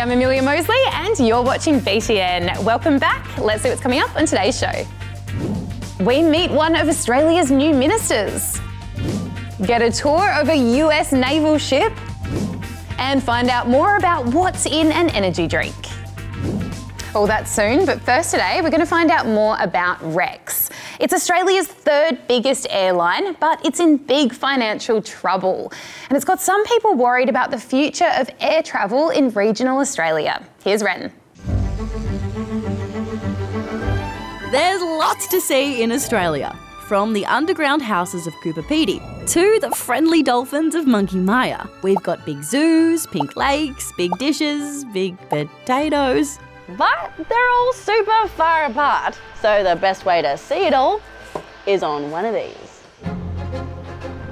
I'm Amelia Mosley and you're watching BTN. Welcome back. Let's see what's coming up on today's show. We meet one of Australia's new ministers, get a tour of a US naval ship, and find out more about what's in an energy drink. All that soon, but first today we're going to find out more about Rex. It's Australia's third biggest airline, but it's in big financial trouble. And it's got some people worried about the future of air travel in regional Australia. Here's Wren. There's lots to see in Australia, from the underground houses of Coopapedy to the friendly dolphins of Monkey Maya. We've got big zoos, pink lakes, big dishes, big potatoes. But they're all super far apart, so the best way to see it all is on one of these.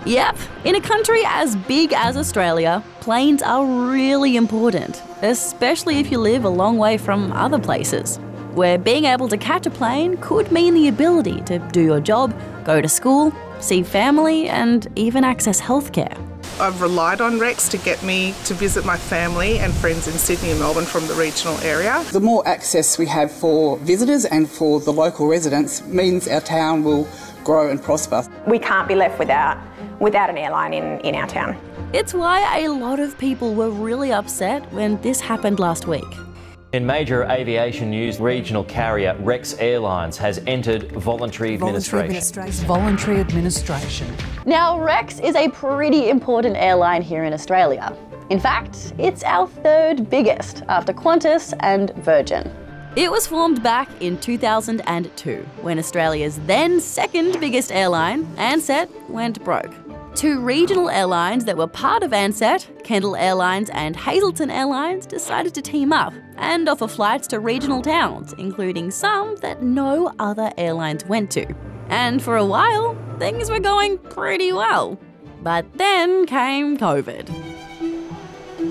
Yep, in a country as big as Australia, planes are really important, especially if you live a long way from other places, where being able to catch a plane could mean the ability to do your job, go to school, see family, and even access healthcare. I've relied on Rex to get me to visit my family and friends in Sydney and Melbourne from the regional area. The more access we have for visitors and for the local residents means our town will grow and prosper. We can't be left without an airline in our town. It's why a lot of people were really upset when this happened last week. In major aviation news, regional carrier Rex Airlines has entered voluntary administration. Now, Rex is a pretty important airline here in Australia. In fact, it's our third biggest after Qantas and Virgin. It was formed back in 2002 when Australia's then second biggest airline, Ansett, went broke. Two regional airlines that were part of Ansett, Kendall Airlines and Hazelton Airlines, decided to team up and offer flights to regional towns, including some that no other airlines went to. And for a while, things were going pretty well. But then came COVID.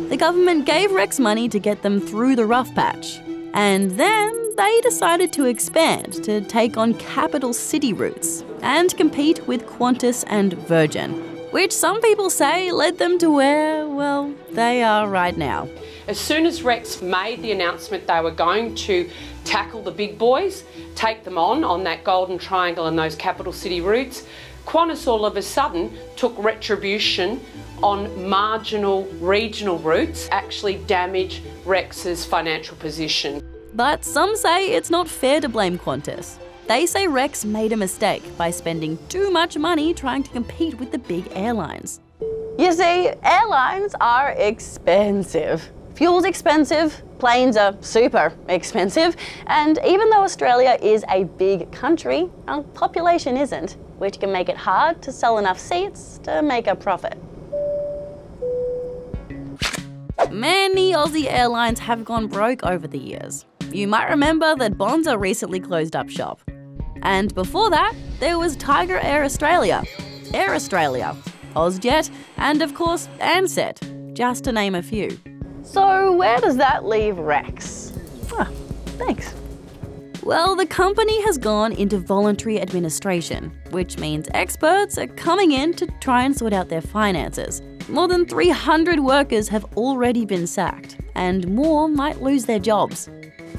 The government gave Rex money to get them through the rough patch. And then they decided to expand to take on capital city routes and compete with Qantas and Virgin, which some people say led them to where, well, they are right now. As soon as Rex made the announcement they were going to tackle the big boys, take them on that Golden Triangle and those capital city routes, Qantas all of a sudden took retribution on marginal regional routes, actually damaged Rex's financial position. But some say it's not fair to blame Qantas. They say Rex made a mistake by spending too much money trying to compete with the big airlines. You see, airlines are expensive. Fuel's expensive, planes are super expensive, and even though Australia is a big country, our population isn't, which can make it hard to sell enough seats to make a profit. Many Aussie airlines have gone broke over the years. You might remember that Bonza recently closed up shop. And before that, there was Tiger Air Australia, Ozjet, and of course Ansett, just to name a few. So where does that leave Rex? Thanks. Well, the company has gone into voluntary administration, which means experts are coming in to try and sort out their finances. More than 300 workers have already been sacked, and more might lose their jobs.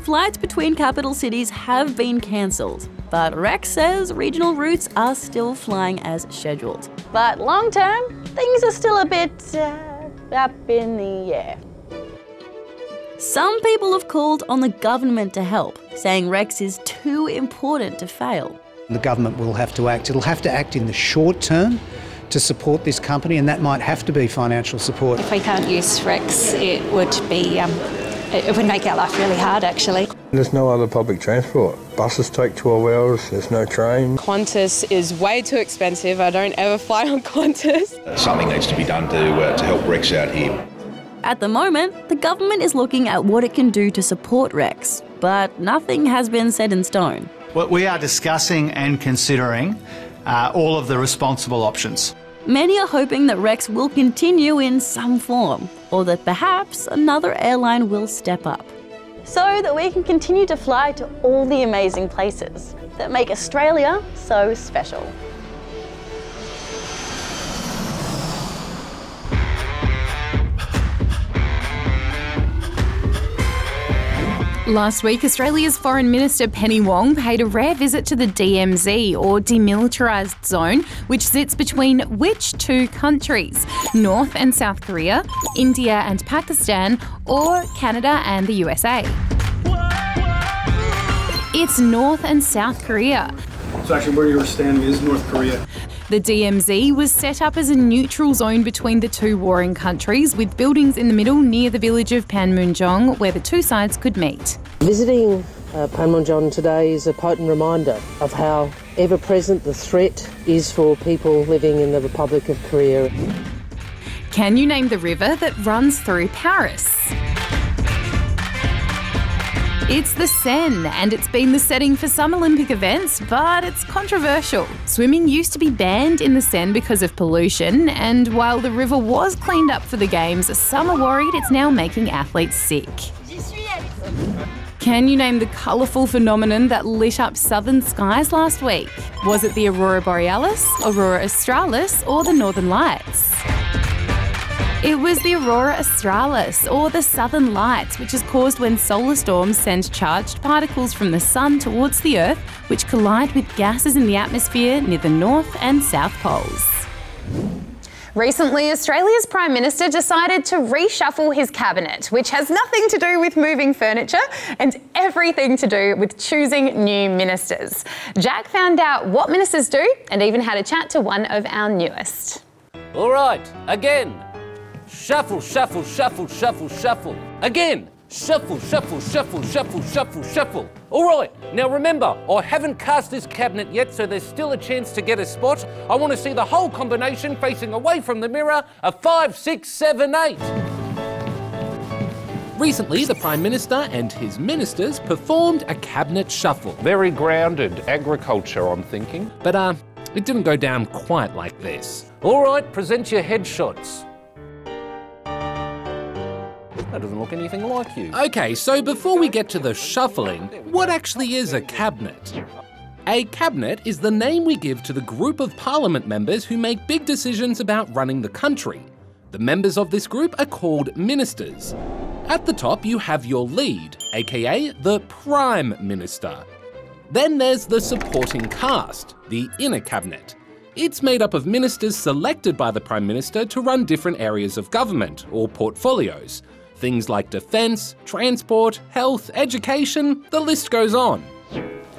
Flights between capital cities have been cancelled, but Rex says regional routes are still flying as scheduled. But long term, things are still a bit up in the air. Some people have called on the government to help, saying Rex is too important to fail. The government will have to act. It'll have to act in the short term to support this company, and that might have to be financial support. If we can't use Rex, it would make our life really hard, actually. There's no other public transport. Buses take 12 hours, there's no train. Qantas is way too expensive. I don't ever fly on Qantas. Something needs to be done to help Rex out here. At the moment, the government is looking at what it can do to support Rex, but nothing has been set in stone. Well, we are discussing and considering all of the responsible options. Many are hoping that Rex will continue in some form, or that perhaps another airline will step up. So that we can continue to fly to all the amazing places that make Australia so special. Last week, Australia's Foreign Minister Penny Wong paid a rare visit to the DMZ, or Demilitarised Zone, which sits between which two countries? North and South Korea, India and Pakistan, or Canada and the USA? It's North and South Korea. So actually where you're standing is North Korea. The DMZ was set up as a neutral zone between the two warring countries, with buildings in the middle near the village of Panmunjom where the two sides could meet. Visiting Panmunjom today is a potent reminder of how ever-present the threat is for people living in the Republic of Korea. Can you name the river that runs through Paris? It's the Seine, and it's been the setting for some Olympic events, but it's controversial. Swimming used to be banned in the Seine because of pollution, and while the river was cleaned up for the Games, some are worried it's now making athletes sick. Can you name the colourful phenomenon that lit up southern skies last week? Was it the Aurora Borealis, Aurora Australis, or the Northern Lights? It was the Aurora Australis, or the Southern Lights, which is caused when solar storms send charged particles from the sun towards the Earth, which collide with gases in the atmosphere near the North and South Poles. Recently, Australia's Prime Minister decided to reshuffle his cabinet, which has nothing to do with moving furniture and everything to do with choosing new ministers. Jack found out what ministers do and even had a chat to one of our newest. All right, again. Shuffle, shuffle, shuffle, shuffle, shuffle. Again. Shuffle, shuffle, shuffle, shuffle, shuffle, shuffle. All right, now remember, I haven't cast this cabinet yet, so there's still a chance to get a spot. I want to see the whole combination facing away from the mirror, a 5, 6, 7, 8. Recently, the Prime Minister and his ministers performed a cabinet shuffle. Very grounded agriculture, I'm thinking. But it didn't go down quite like this. All right, present your headshots. That doesn't look anything like you. Okay, so before we get to the shuffling, what actually is a cabinet? A cabinet is the name we give to the group of parliament members who make big decisions about running the country. The members of this group are called ministers. At the top you have your lead, aka the Prime Minister. Then there's the supporting cast, the inner cabinet. It's made up of ministers selected by the Prime Minister to run different areas of government, or portfolios. Things like defence, transport, health, education, the list goes on.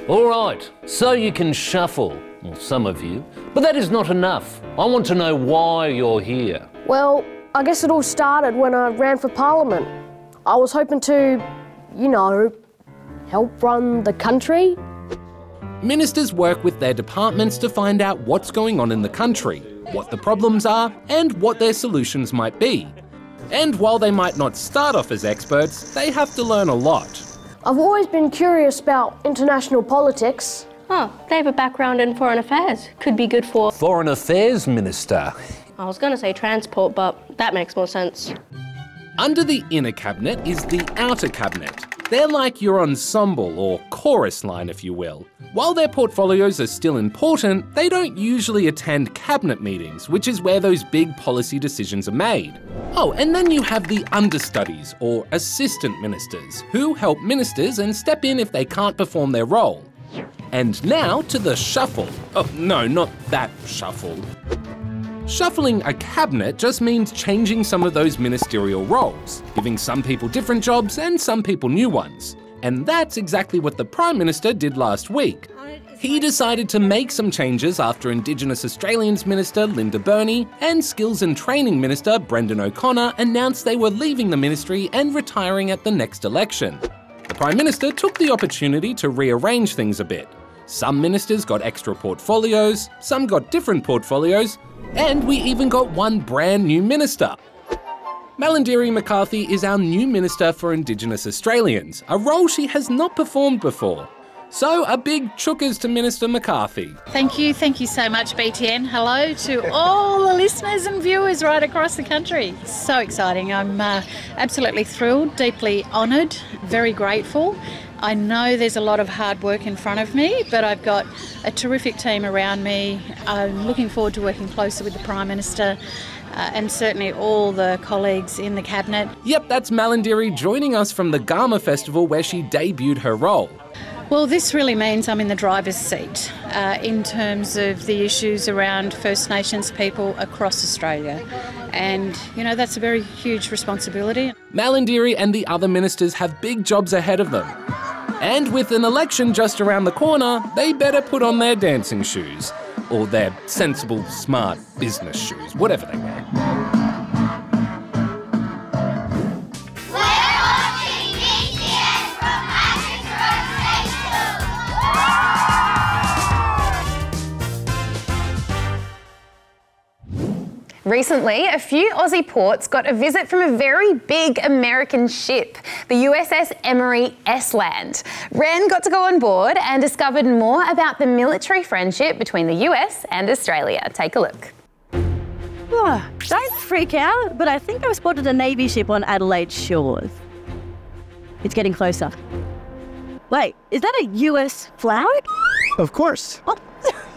All right, so you can shuffle, well, some of you, but that is not enough. I want to know why you're here. Well, I guess it all started when I ran for Parliament. I was hoping to, you know, help run the country. Ministers work with their departments to find out what's going on in the country, what the problems are, and what their solutions might be. And while they might not start off as experts, they have to learn a lot. I've always been curious about international politics. Oh, they have a background in foreign affairs. Could be good for... Foreign Affairs Minister. I was going to say transport, but that makes more sense. Under the inner cabinet is the outer cabinet. They're like your ensemble or chorus line, if you will. While their portfolios are still important, they don't usually attend cabinet meetings, which is where those big policy decisions are made. Oh, and then you have the understudies, or assistant ministers, who help ministers and step in if they can't perform their role. And now to the shuffle. Oh, no, not that shuffle. Shuffling a cabinet just means changing some of those ministerial roles, giving some people different jobs and some people new ones. And that's exactly what the Prime Minister did last week. He decided to make some changes after Indigenous Australians Minister Linda Burney and Skills and Training Minister Brendan O'Connor announced they were leaving the ministry and retiring at the next election. The Prime Minister took the opportunity to rearrange things a bit. Some ministers got extra portfolios, some got different portfolios, and we even got one brand new minister. Malandiri McCarthy is our new Minister for Indigenous Australians, a role she has not performed before. So a big chookers to Minister McCarthy. Thank you so much BTN. Hello to all the listeners and viewers right across the country. So exciting. I'm absolutely thrilled, deeply honoured, very grateful. I know there's a lot of hard work in front of me, but I've got a terrific team around me. I'm looking forward to working closer with the Prime Minister and certainly all the colleagues in the Cabinet. Yep, that's Malandiri joining us from the Gama Festival where she debuted her role. Well, this really means I'm in the driver's seat in terms of the issues around First Nations people across Australia. And, you know, that's a very huge responsibility. Malandiri and the other ministers have big jobs ahead of them. And with an election just around the corner, they better put on their dancing shoes. Or their sensible, smart business shoes, whatever they wear. Recently, a few Aussie ports got a visit from a very big American ship, the USS Emory S. Wren got to go on board and discovered more about the military friendship between the US and Australia. Take a look. Oh, don't freak out, but I think I've spotted a Navy ship on Adelaide shores. It's getting closer. Wait, is that a US flag? Of course. Oh,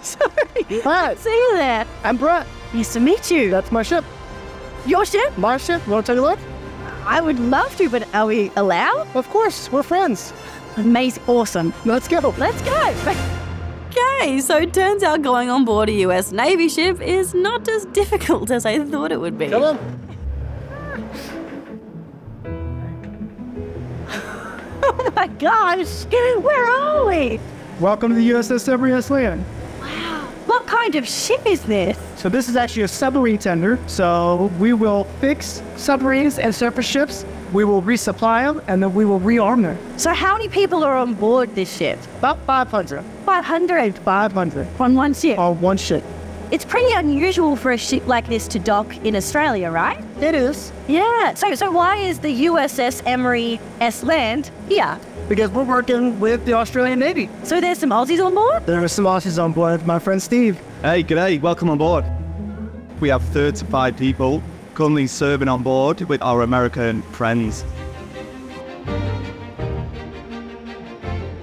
sorry. Hi. See you there. I'm Brett. Nice to meet you. That's my ship. Your ship? My ship. Want to take a look? I would love to, but are we allowed? Of course. We're friends. Amazing. Awesome. Let's go. Let's go. Okay, so it turns out going on board a US Navy ship is not as difficult as I thought it would be. Come on. Oh my gosh, where are we? Welcome to the USS Emory S. What kind of ship is this? So this is actually a submarine tender. So we will fix submarines and surface ships. We will resupply them, and then we will rearm them. So how many people are on board this ship? About 500. 500? 500. On one ship? On one ship. It's pretty unusual for a ship like this to dock in Australia, right? It is. Yeah. So why is the USS Emory S land here? Because we're working with the Australian Navy. So there's some Aussies on board? There are some Aussies on board. My friend Steve. Hey, g'day. Welcome on board. We have 35 people currently serving on board with our American friends.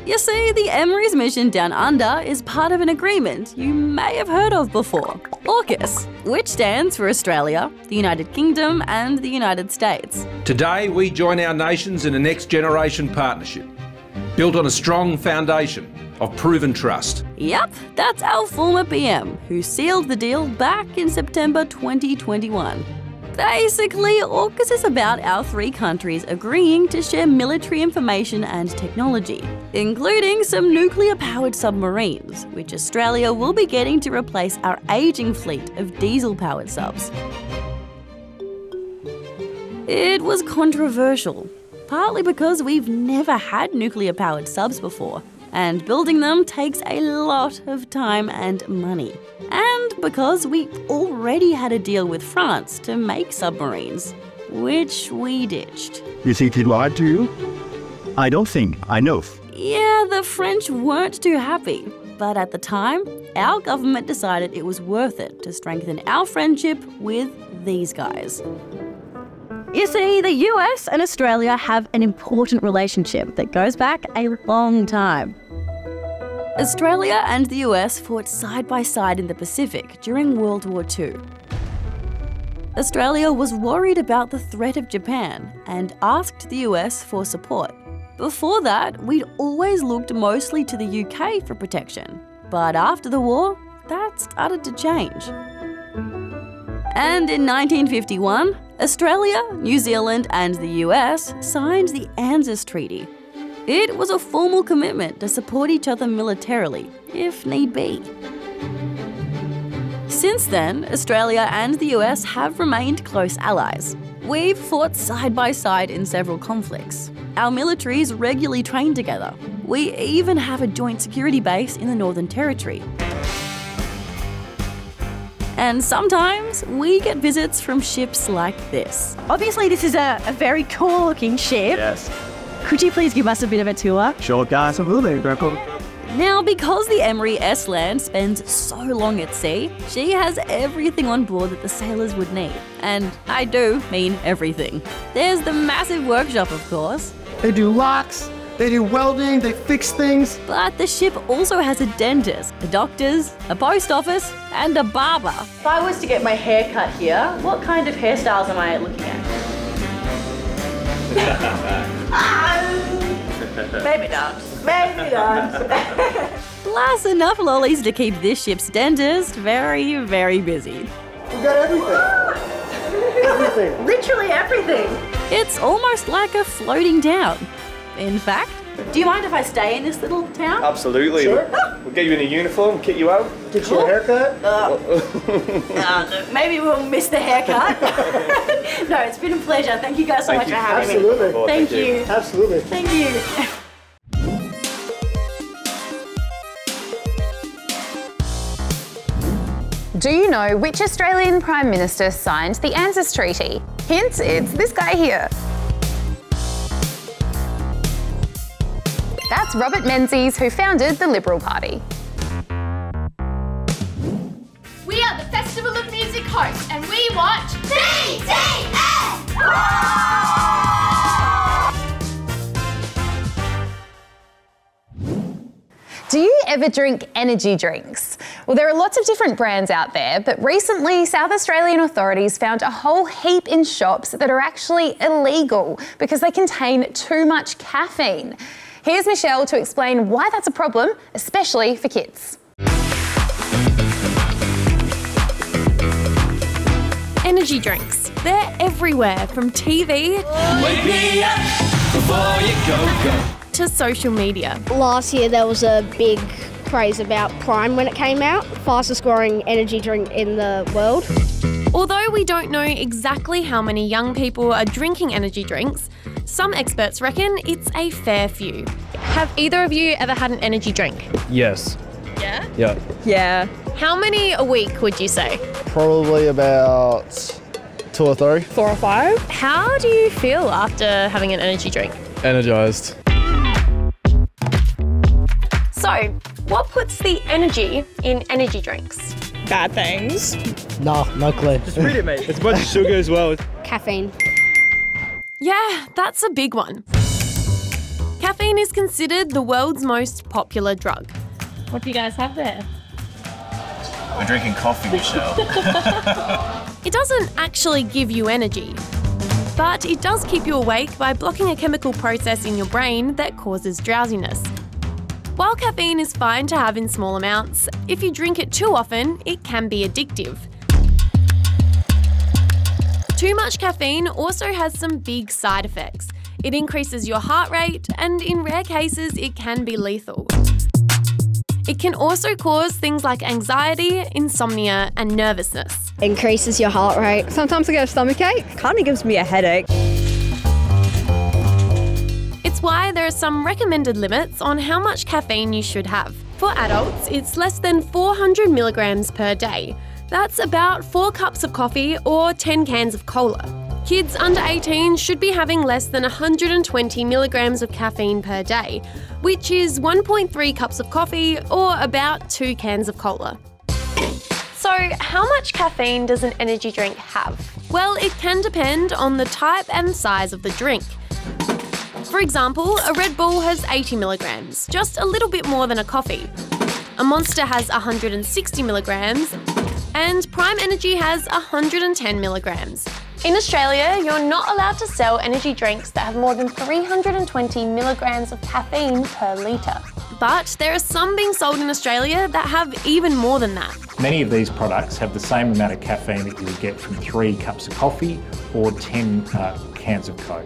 You see, the Emory's mission down under is part of an agreement you may have heard of before, AUKUS, which stands for Australia, the United Kingdom and the United States. Today we join our nations in a next generation partnership, built on a strong foundation of proven trust. Yep, that's our former PM, who sealed the deal back in September 2021. Basically, AUKUS is about our three countries agreeing to share military information and technology, including some nuclear-powered submarines, which Australia will be getting to replace our ageing fleet of diesel-powered subs. It was controversial, partly because we've never had nuclear-powered subs before, and building them takes a lot of time and money. And because we already had a deal with France to make submarines, which we ditched. You think he lied to you? I don't think. I know. Yeah, the French weren't too happy. But at the time, our government decided it was worth it to strengthen our friendship with these guys. You see, the US and Australia have an important relationship that goes back a long time. Australia and the US fought side by side in the Pacific during World War II. Australia was worried about the threat of Japan and asked the US for support. Before that, we'd always looked mostly to the UK for protection. But after the war, that started to change. And in 1951, Australia, New Zealand and the US signed the ANZUS Treaty. It was a formal commitment to support each other militarily, if need be. Since then, Australia and the US have remained close allies. We've fought side by side in several conflicts. Our militaries regularly train together. We even have a joint security base in the Northern Territory. And sometimes we get visits from ships like this. Obviously, this is a very cool-looking ship. Yes. Could you please give us a bit of a tour? Sure, guys. Absolutely. Now, because the Emory S spends so long at sea, she has everything on board that the sailors would need. And I do mean everything. There's the massive workshop, of course. They do locks, they do welding, they fix things. But the ship also has a dentist, a doctor's, a post office, and a barber. If I was to get my hair cut here, what kind of hairstyles am I looking at? Maybe not. Maybe not. Plus enough lollies to keep this ship's dentist very, very busy. We got everything. Everything. Literally everything. It's almost like a floating town. In fact, do you mind if I stay in this little town? Absolutely. Sure. We'll get you in a uniform, kick you out. Get you a haircut. Look, maybe we'll miss the haircut. No, it's been a pleasure. Thank you guys so much for having Absolutely. me. Thank you. Absolutely. Thank you. Do you know which Australian Prime Minister signed the ANZUS Treaty? Hint, it's this guy here. That's Robert Menzies, who founded the Liberal Party. We are the Festival of Music hosts, and we watch BTN! Do you ever drink energy drinks? Well, there are lots of different brands out there, but recently South Australian authorities found a whole heap in shops that are actually illegal because they contain too much caffeine. Here's Michelle to explain why that's a problem, especially for kids. Energy drinks. They're everywhere, from TV Wake me up before you go. to social media. Last year there was a big craze about Prime when it came out, fastest growing energy drink in the world. Although we don't know exactly how many young people are drinking energy drinks, some experts reckon it's a fair few. Have either of you ever had an energy drink? Yes. Yeah? Yeah. Yeah. How many a week would you say? Probably about 2 or 3. 4 or 5. How do you feel after having an energy drink? Energized. So, what puts the energy in energy drinks? Bad things. No clue. Just read it, mate. It's a bunch of sugar as well. Caffeine. Yeah, that's a big one. Caffeine is considered the world's most popular drug. What do you guys have there? We're drinking coffee, Michelle. It doesn't actually give you energy, but it does keep you awake by blocking a chemical process in your brain that causes drowsiness. While caffeine is fine to have in small amounts, if you drink it too often, it can be addictive. Too much caffeine also has some big side effects. It increases your heart rate, and in rare cases, it can be lethal. It can also cause things like anxiety, insomnia, and nervousness. Increases your heart rate. Sometimes I get a stomachache. Kind of gives me a headache. It's why there are some recommended limits on how much caffeine you should have. For adults, it's less than 400 milligrams per day. That's about 4 cups of coffee or 10 cans of cola. Kids under 18 should be having less than 120 milligrams of caffeine per day, which is 1.3 cups of coffee or about 2 cans of cola. So, how much caffeine does an energy drink have? Well, it can depend on the type and size of the drink. For example, a Red Bull has 80 milligrams, just a little bit more than a coffee. A Monster has 160 milligrams, and Prime Energy has 110 milligrams. In Australia, you're not allowed to sell energy drinks that have more than 320 milligrams of caffeine per litre. But there are some being sold in Australia that have even more than that. Many of these products have the same amount of caffeine that you would get from 3 cups of coffee or 10 cans of Coke.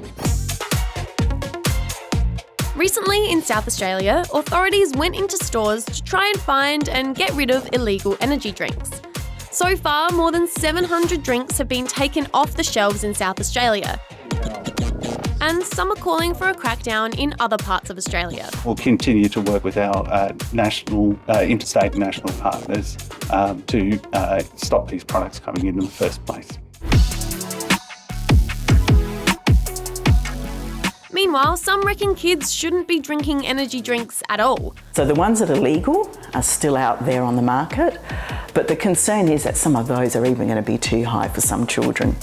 Recently in South Australia, authorities went into stores to try and find and get rid of illegal energy drinks. So far, more than 700 drinks have been taken off the shelves in South Australia. And some are calling for a crackdown in other parts of Australia. We'll continue to work with our national, interstate and national partners to stop these products coming in the first place. Meanwhile, some reckon kids shouldn't be drinking energy drinks at all. So the ones that are legal are still out there on the market, but the concern is that some of those are even going to be too high for some children.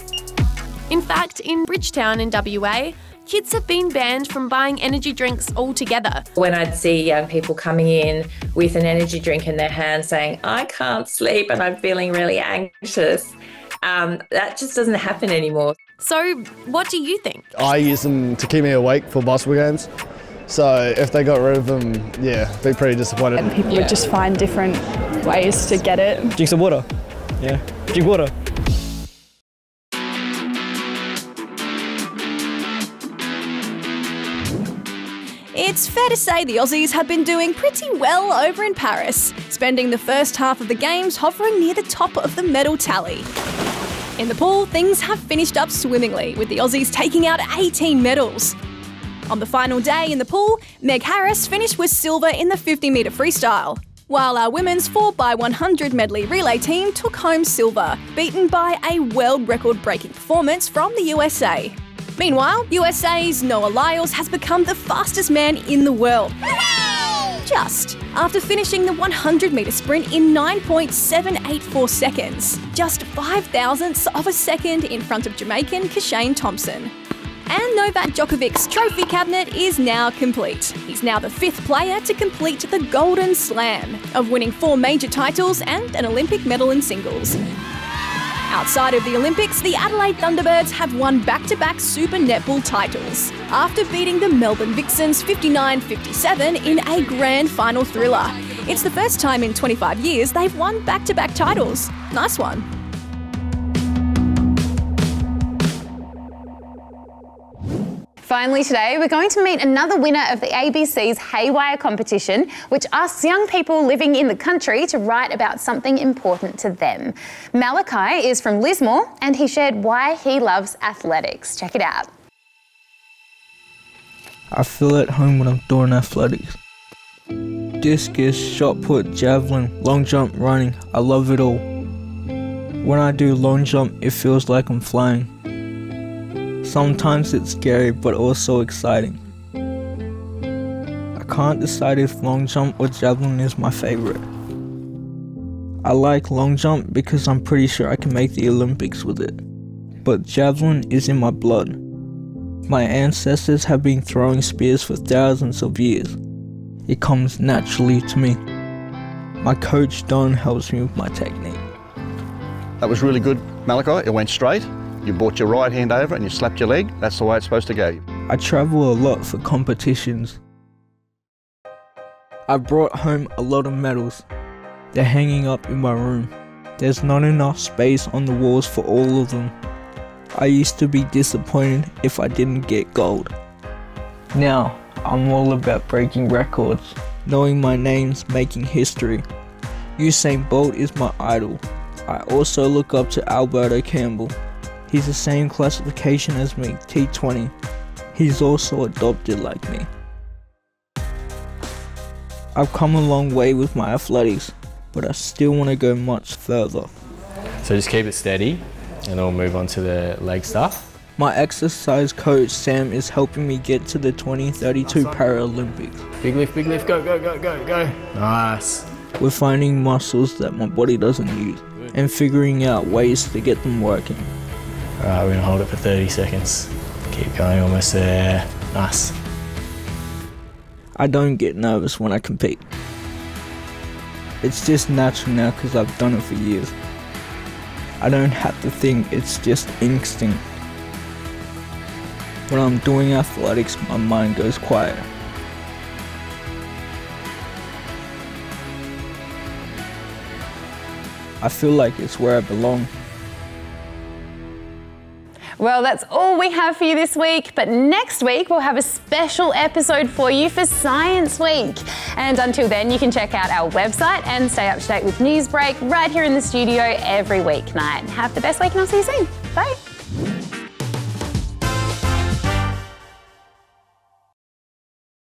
In fact, in Bridgetown in WA, kids have been banned from buying energy drinks altogether. When I'd see young people coming in with an energy drink in their hand saying, I can't sleep and I'm feeling really anxious, that just doesn't happen anymore. So what do you think? I use them to keep me awake for basketball games. So if they got rid of them, yeah, be pretty disappointed. And people would just find different ways to get it. Drink some water. Yeah, drink water. It's fair to say the Aussies have been doing pretty well over in Paris, spending the first half of the Games hovering near the top of the medal tally. In the pool, things have finished up swimmingly, with the Aussies taking out 18 medals. On the final day in the pool, Meg Harris finished with silver in the 50-metre freestyle, while our women's 4x100 medley relay team took home silver, beaten by a world record-breaking performance from the USA. Meanwhile, USA's Noah Lyles has become the fastest man in the world. Just after finishing the 100-metre sprint in 9.784 seconds, just 5 thousandths of a second in front of Jamaican Kashane Thompson. And Novak Djokovic's trophy cabinet is now complete. He's now the 5th player to complete the Golden Slam of winning 4 major titles and an Olympic medal in singles. Outside of the Olympics, the Adelaide Thunderbirds have won back-to-back Super Netball titles after beating the Melbourne Vixens 59-57 in a grand final thriller. It's the first time in 25 years they've won back-to-back titles. Nice one. Finally today, we're going to meet another winner of the ABC's Haywire competition, which asks young people living in the country to write about something important to them. Malachi is from Lismore and he shared why he loves athletics. Check it out. I feel at home when I'm doing athletics. Discus, shot put, javelin, long jump, running, I love it all. When I do long jump, it feels like I'm flying. Sometimes it's scary but also exciting. I can't decide if long jump or javelin is my favourite. I like long jump because I'm pretty sure I can make the Olympics with it. But javelin is in my blood. My ancestors have been throwing spears for thousands of years. It comes naturally to me. My coach Don helps me with my technique. That was really good, Malachi. It went straight. You brought your right hand over and you slapped your leg. That's the way it's supposed to go. I travel a lot for competitions. I brought home a lot of medals. They're hanging up in my room. There's not enough space on the walls for all of them. I used to be disappointed if I didn't get gold. Now, I'm all about breaking records, knowing my name's making history. Usain Bolt is my idol. I also look up to Alberto Campbell. He's the same classification as me, T20. He's also adopted like me. I've come a long way with my athletics, but I still want to go much further. So just keep it steady and we'll move on to the leg stuff. My exercise coach Sam is helping me get to the 2032 Paralympics. Big lift, go, go, go, go, go. Nice. We're finding muscles that my body doesn't use and figuring out ways to get them working. Alright, we're going to hold it for 30 seconds. Keep going, almost there. Nice. I don't get nervous when I compete. It's just natural now because I've done it for years. I don't have to think, it's just instinct. When I'm doing athletics, my mind goes quiet. I feel like it's where I belong. Well, that's all we have for you this week, but next week we'll have a special episode for you for Science Week. And until then, you can check out our website and stay up to date with Newsbreak right here in the studio every weeknight. Have the best week and I'll see you soon. Bye.